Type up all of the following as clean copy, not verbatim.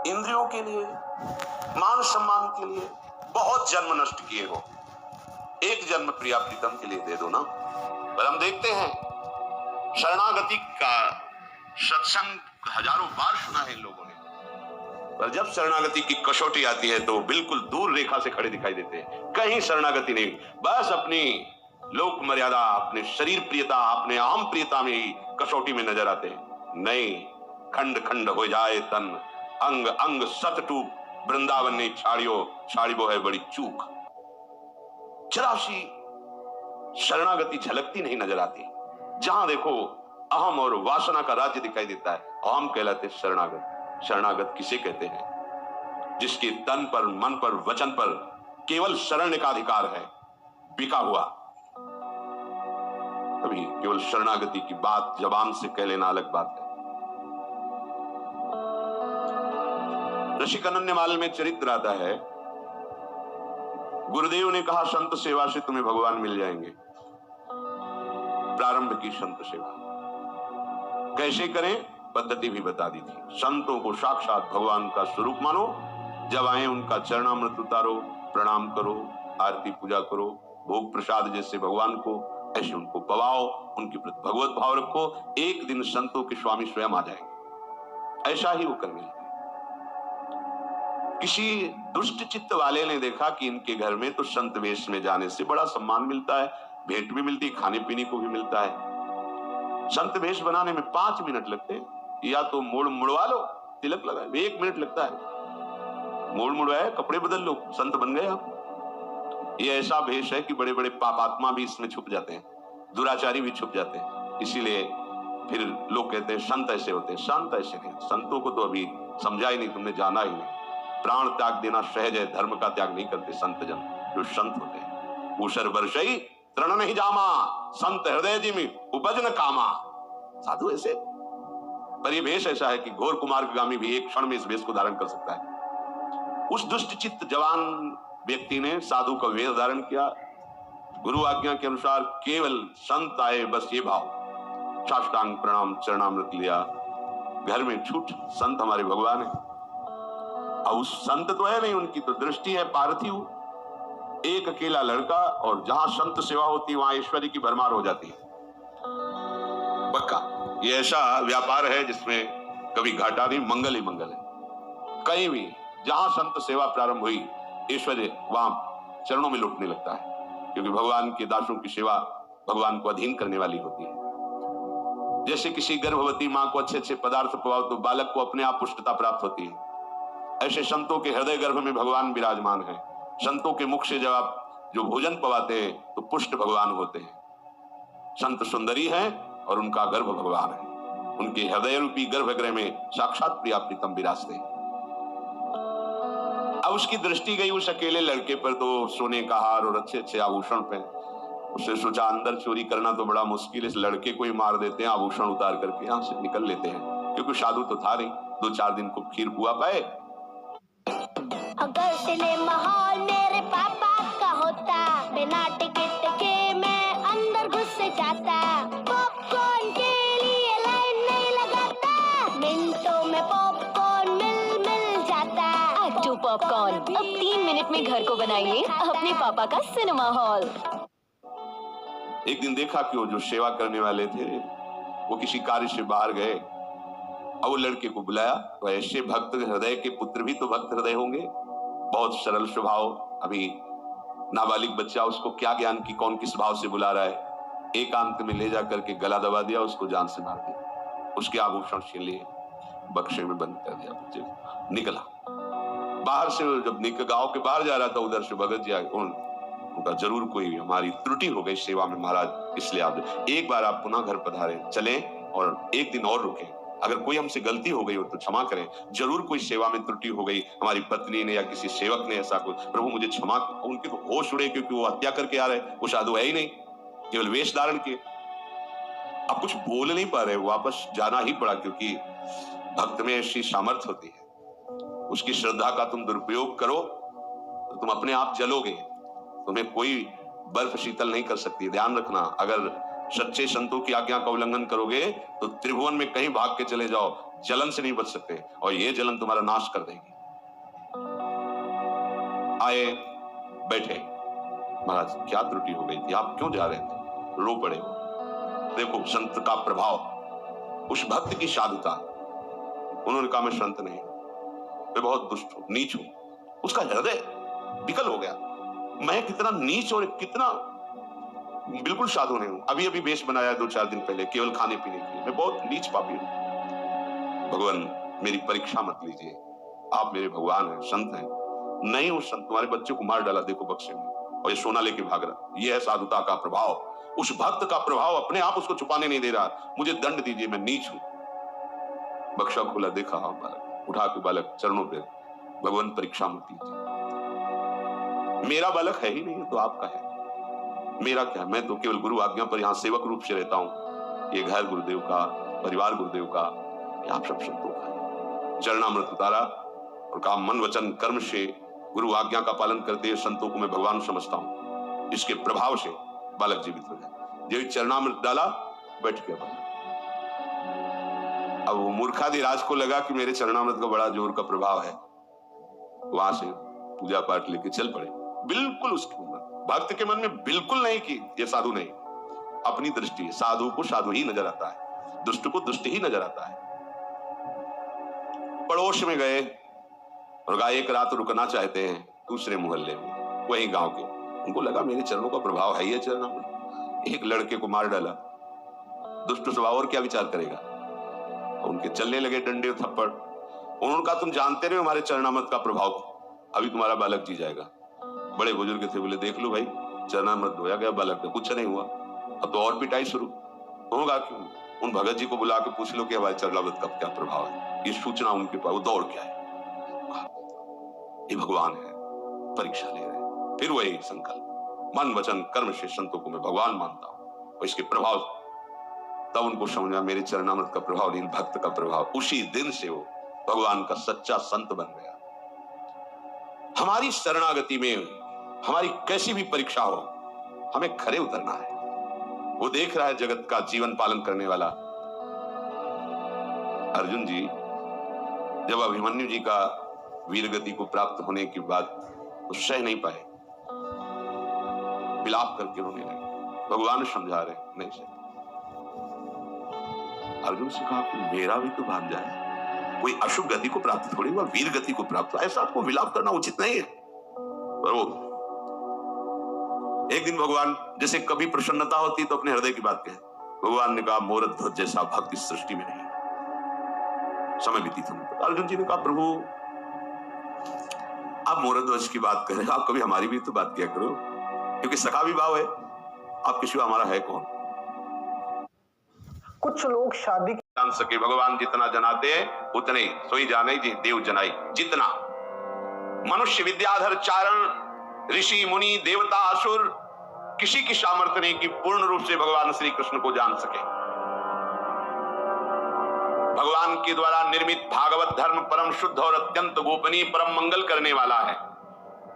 इंद्रियों के लिए, मान सम्मान के लिए बहुत जन्म नष्ट किए हो, एक जन्म प्रिया प्रीतम के लिए दे दो ना। पर हम देखते हैं शरणागति का सत्संग हजारों बार सुना है इन लोगों ने, पर जब शरणागति की कसौटी आती है तो बिल्कुल दूर रेखा से खड़े दिखाई देते हैं। कहीं शरणागति नहीं, बस अपनी लोक मर्यादा, अपने शरीर प्रियता, अपने अहम प्रियता में ही कसौटी में नजर आते हैं। नहीं, खंड खंड हो जाए तन, अंग अंग सत टूट, वृंदावन ने छाड़ियो छाड़िबो है बड़ी चूक। जरा सी शरणागति झलकती नहीं नजर आती। जहां देखो अहम और वासना का राज्य दिखाई देता है। अहम कहलाते शरणागत। शरणागत किसे कहते हैं? जिसके तन पर, मन पर, वचन पर केवल शरण का अधिकार है, बिका हुआ। अभी केवल शरणागति की बात जबान से कह लेना अलग बात है। ऋषि अनन्यमाल में चरित्र आता है, गुरुदेव ने कहा संत सेवा से तुम्हें भगवान मिल जाएंगे। प्रारंभ की संत सेवा कैसे करें, पद्धति भी बता दी थी। संतों को साक्षात भगवान का स्वरूप मानो, जब आए उनका चरणामृत उतारो, प्रणाम करो, आरती पूजा करो, भोग प्रसाद जैसे भगवान को ऐसे उनको पवाओ, उनके प्रति भगवत भाव रखो। एक दिन संतों के स्वामी स्वयं आ जाएंगे। ऐसा ही वो करने लगे। किसी दुष्ट चित्त वाले ने देखा कि इनके घर में तो संत वेश में जाने से बड़ा सम्मान मिलता है, भेंट भी मिलती, खाने पीने को भी मिलता है। संत वेश बनाने में 5 मिनट लगते हैं, या तो मोड़ मुड़वा लो, तिलक लगाए, 1 मिनट लगता है। मोड़ मुड़वाए, कपड़े बदल लो, संत बन गए आप। ये ऐसा भेष है कि बड़े बड़े पापात्मा भी इसमें छुप जाते हैं, दुराचारी भी छुप जाते हैं। इसीलिए फिर लोग कहते हैं संत ऐसे होते हैं। संत ऐसे नहीं, संतों को तो अभी समझा ही नहीं, तुमने जाना ही नहीं। प्राण त्याग देना सहज है, धर्म का त्याग नहीं करते संत जन जो संत होते हैं। ऊषर वर्षई तृण नहीं जामा, संत हृदय जिमि उपज न कामा। साधु ऐसे, पर ये भेष ऐसा है कि घोर कुमार्गामी भी एक क्षण में इस भेष को धारण कर सकता है। उस दुष्ट चित्त जवान व्यक्ति ने साधु का वेश धारण किया, गुरु आज्ञा के अनुसार केवल संत आए, बस ये भाव, साष्टांग प्रणाम, चरणामृत लिया, घर में छूट, संत हमारे भगवान है। अब उस संत तो है नहीं, उनकी तो दृष्टि है पार्थिव, एक अकेला लड़का, और जहां संत सेवा होती वहां ऐश्वर्य की भरमार हो जाती है। पक्का ये ऐसा व्यापार है जिसमें कभी घाटा नहीं, मंगल ही मंगल है। कहीं भी जहां संत सेवा प्रारंभ हुई, ऐश्वर्य वहां चरणों में लुटने लगता है, क्योंकि भगवान के दासों की सेवा भगवान को अधीन करने वाली होती है। जैसे किसी गर्भवती मां को अच्छे अच्छे पदार्थ पवाओ तो बालक को अपने आप पुष्टता प्राप्त होती है, ऐसे संतों के हृदय गर्भ में भगवान विराजमान है। संतों के मुख से जब आप जो भोजन पवाते हैं तो पुष्ट भगवान होते हैं। संत सुंदरी है और उनका गर्भ भगवान है। उनके हृदय रूपी गर्भगृह में साक्षात प्रिया प्रीतम विराजते हैं। अब उसकी दृष्टि गई उस अकेले लड़के पर, तो सोने का हार और अच्छे अच्छे आभूषण पे। उसने सोचा अंदर चोरी करना तो बड़ा मुश्किल, इस लड़के को ही मार देते हैं, आभूषण उतार करके यहां से निकल लेते हैं, क्योंकि साधु तो था नहीं, 2-4 दिन को खीर पुआ पाए। अगर सिनेमा हॉल मेरे पापा का होता, बिना टिकट के मैं अंदर घुस जाता, पॉपकॉर्न के लिए लाइन नहीं लगाता, मिनटों में पॉपकॉर्न मिल जाता। एक्टू पॉपकॉर्न अब 3 मिनट में घर को बनाइए अपने पापा का सिनेमा हॉल। एक दिन देखा कि वो जो सेवा करने वाले थे वो किसी कार्य से बाहर गए। अब वो लड़के को बुलाया, तो ऐसे भक्त हृदय के पुत्र भी तो भक्त हृदय होंगे, बहुत सरल स्वभाव, अभी नाबालिग बच्चा, उसको क्या ज्ञान की कौन किस भाव से बुला रहा है। एकांत में ले जा करके गला दबा दिया, उसको जान से मार दिया, उसके आभूषण छीन लिए, बक्से में बंद कर दिया। बच्चे निकला बाहर से, जब गांव के बाहर जा रहा था उधर से भगत जी उनका जरूर कोई हमारी त्रुटि हो गई सेवा में महाराज, इसलिए आप एक बार आप पुनः घर पधारे, चलें और एक दिन और रुकें, अगर कोई हमसे गलती हो गई हो तो क्षमा करें, जरूर कोई सेवा में त्रुटि हो गई, हमारी पत्नी ने या किसी सेवक ने ऐसा कुछ, प्रभु मुझे क्षमा। उनके तो होश उड़े, क्योंकि वो हत्या करके आ रहे, वो साधु है ही नहीं, केवल वेश धारण किए। अब कुछ बोल नहीं पा रहे, वापस जाना ही पड़ा, क्योंकि भक्त में ऐसी सामर्थ्य होती है, उसकी श्रद्धा का तुम दुरुपयोग करो तो तुम अपने आप जलोगे, तुम्हें कोई बर्फ शीतल नहीं कर सकती। ध्यान रखना, अगर सच्चे संतों की आज्ञा का उल्लंघन करोगे तो त्रिभुवन में कहीं भाग के चले जाओ, जलन से नहीं बच सकते और ये जलन तुम्हारा नाश कर देगी। आए, बैठे। महाराज क्या त्रुटि हो गई थी, आप क्यों जा रहे थे? रो पड़े। देखो संत का प्रभाव, उस भक्त की साधुता। उन्होंने कहा मैं संत नहीं, मैं बहुत दुष्ट हूं, नीच हूं। उसका हृदय विकल हो गया, मैं कितना नीच और कितना बिल्कुल साधु नहीं हूं। अभी अभी वेश बनाया 2-4 दिन पहले केवल खाने पीने के लिए, मैं बहुत नीच पापी हूं। भगवान मेरी परीक्षा मत लीजिए, आप मेरे भगवान हैं, संत हैं। नहीं हूं संत, तुम्हारे बच्चे को मार डाला देखो बक्से में और ये सोना लेके भाग रहा। ये है साधुता का प्रभाव, उस भक्त का प्रभाव अपने आप उसको छुपाने नहीं दे रहा। मुझे दंड दीजिए, मैं नीच हूं। बक्सा खोला, देखा हाँ बालक, उठा के बालक चरणों पे, भगवान परीक्षा मत लीजिए। मेरा बालक है ही नहीं, तो आपका है, मेरा क्या? मैं तो केवल गुरु आज्ञा पर यहाँ सेवक रूप से रहता हूँ। ये घर गुरुदेव का, परिवार गुरुदेव का, ये आप सब संतों का है। चरणामृत उतारा और कहा मन वचन कर्म से गुरु आज्ञा का पालन करते हुए संतों को मैं भगवान समझता हूँ। इसके प्रभाव से बालक जीवित हो जाए। जब चरणामृत डाला, बैठ गया बालक। अब वो मूर्खाधिराज को लगा कि मेरे चरणामृत का बड़ा जोर का प्रभाव है, वहां से पूजा पाठ लेके चल पड़े। बिल्कुल उसके भक्त के मन में बिल्कुल नहीं कि ये साधु नहीं, अपनी दृष्टि है, साधु को साधु ही नजर आता है, दुष्ट को दुष्ट ही नजर आता है। पड़ोस में गए और कहा एक रात रुकना चाहते हैं दूसरे मोहल्ले में, वही गांव के। उनको लगा मेरे चरणों का प्रभाव है, ये चरण। एक लड़के को मार डाला, दुष्ट स्वभाव और क्या विचार करेगा। उनके चलने लगे डंडे थप्पड़। उन्होंने कहा तुम जानते रहे हमारे चरणामृत का प्रभाव, अभी तुम्हारा बालक जी जाएगा। बड़े बुजुर्ग थे, बोले देख लो भाई, चरणामृत धोया गया, बालक का कुछ नहीं हुआ। अब तो और पिटाई शुरू होगा। क्यों? उन भगत जी को बुला के पूछ लो कि हमारे चरणामृत का क्या प्रभाव है। ये सूचना उनके पास, वो दौड़ क्या है, ये भगवान है, परीक्षा ले रहे हैं। फिर वही संकल्प, मन वचन कर्म से संतों को मैं भगवान मानता हूं और इसके प्रभाव। तब उनको समझा मेरे चरणामृत का प्रभाव नहीं, भक्त का प्रभाव। उसी दिन से वो भगवान का सच्चा संत बन गया। हमारी शरणागति में हमारी कैसी भी परीक्षा हो, हमें खरे उतरना है। वो देख रहा है जगत का जीवन पालन करने वाला। अर्जुन जी जब अभिमन्यु जी का वीरगति को प्राप्त होने के बाद वो सह नहीं पाए, विलाप करके रोने लगे। भगवान समझा रहे नहीं सह। अर्जुन से कहा मेरा भी तो भाग जाए, कोई अशुभ गति को प्राप्त थोड़ी हुआ, वीर गति को प्राप्त। ऐसा आपको विलाप करना उचित नहीं है। पर वो एक दिन भगवान जैसे कभी प्रसन्नता होती तो अपने हृदय की बात कहे। भगवान ने कहा मोरत ध्वज जैसा भक्त इस सृष्टि में नहीं। समय व्यतीत होने पर अर्जुन जी ने कहा प्रभु आप मोरत ध्वज की बात कर रहे हैं, आप कभी हमारी भी तो बात किया करो, क्योंकि सखा भी भाव है, आपके सिवा हमारा है कौन। कुछ लोग शादी जान सके भगवान जितना जनाते उतने सोई जाने जी देव जनाई। जितना मनुष्य विद्याधर चारण ऋषि मुनि देवता असुर किसी की सामर्थ्य नहीं कि पूर्ण रूप से भगवान श्री कृष्ण को जान सके। भगवान के द्वारा निर्मित भागवत धर्म परम शुद्ध और अत्यंत गोपनीय परम मंगल करने वाला है।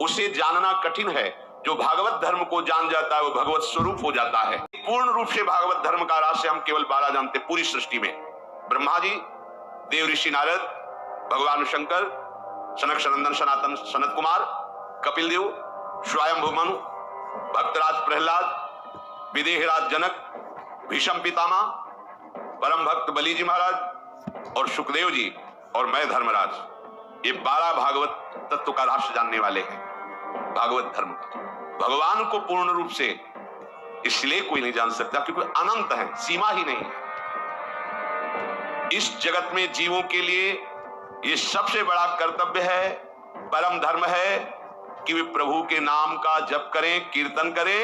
उसे जानना कठिन है। जो भागवत धर्म को जान जाता है वो भगवत स्वरूप हो जाता है। पूर्ण रूप से भागवत धर्म का रहस्य हम केवल 12 जानते पूरी सृष्टि में। ब्रह्मा जी, देव ऋषि नारद, भगवान शंकर, सनक सनंदन सनातन सनत कुमार, कपिल देव, स्वयंभु मनु, भक्तराज प्रहलाद, विदेहराज जनक, भीष्म पितामह, परम भक्त बलि जी महाराज और सुखदेव जी और मैं धर्मराज, ये 12 भागवत तत्व का रहस्य जानने वाले हैं। भागवत धर्म भगवान को पूर्ण रूप से इसलिए कोई नहीं जान सकता क्योंकि अनंत है, सीमा ही नहीं है। इस जगत में जीवों के लिए ये सबसे बड़ा कर्तव्य है, परम धर्म है कि वे प्रभु के नाम का जप करें, कीर्तन करें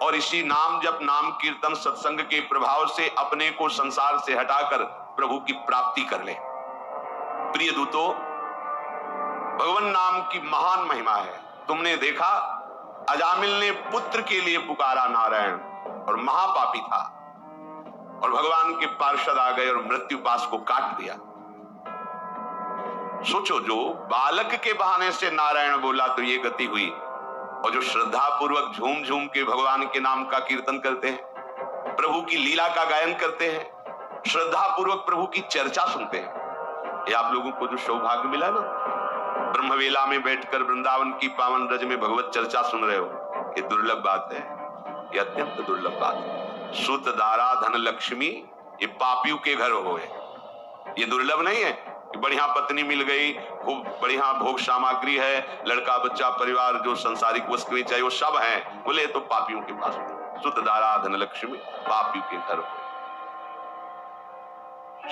और इसी नाम जप नाम कीर्तन सत्संग के प्रभाव से अपने को संसार से हटाकर प्रभु की प्राप्ति कर ले। प्रिय दूतों, भगवान नाम की महान महिमा है। तुमने देखा अजामिल ने पुत्र के लिए पुकारा नारायण और महापापी था और भगवान के पार्षद आ गए और मृत्यु पाश को काट दिया। सोचो, जो बालक के बहाने से नारायण बोला तो ये गति हुई, और जो श्रद्धा पूर्वक झूम झूम के भगवान के नाम का कीर्तन करते हैं, प्रभु की लीला का गायन करते हैं, श्रद्धा पूर्वक प्रभु की चर्चा सुनते हैं, ये आप लोगों को जो सौभाग्य मिला ना, ब्रह्मवेला में बैठकर वृंदावन की पावन रज में भगवत चर्चा सुन रहे हो, ये दुर्लभ बात है, ये अत्यंत दुर्लभ बात है। सुत दारा धन लक्ष्मी ये पापियों के घर होए, ये दुर्लभ नहीं है कि बढ़िया पत्नी मिल गई, खूब बढ़िया भोग सामग्री है, लड़का बच्चा परिवार जो संसारिक वस्तुएं चाहिए वो सब है, बोले तो पापियों के पास। सुत दारा धन लक्ष्मी पापियों के घर होए।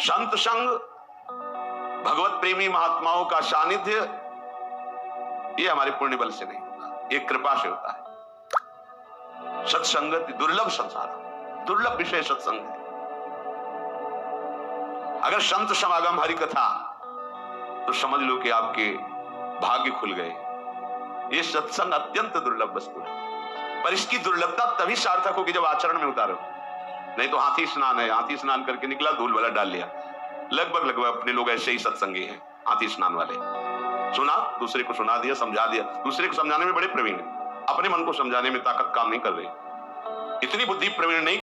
संत संग, भगवत प्रेमी महात्माओं का सानिध्य, ये हमारे पुण्य बल से नहीं होता, ये कृपा से होता है। सत्संगत दुर्लभ संसार, दुर्लभ विषय सत्संग है। अगर संत समागम हरि कथा, तो समझ लो कि आपके भाग्य खुल गए। ये सत्संग अत्यंत दुर्लभ वस्तु है, पर इसकी दुर्लभता तभी सार्थक होगी जब आचरण में उतारो। नहीं तो हाथी स्नान है, हाथी स्नान करके निकला, धूल वाला डाल लिया। लगभग अपने लोग ऐसे ही सत्संगी हैं, हाथी स्नान वाले। सुना, दूसरे को सुना दिया, समझा दिया। दूसरे को समझाने में बड़े प्रवीण है, अपने मन को समझाने में ताकत काम नहीं कर रही। इतनी बुद्धि प्रवीण नहीं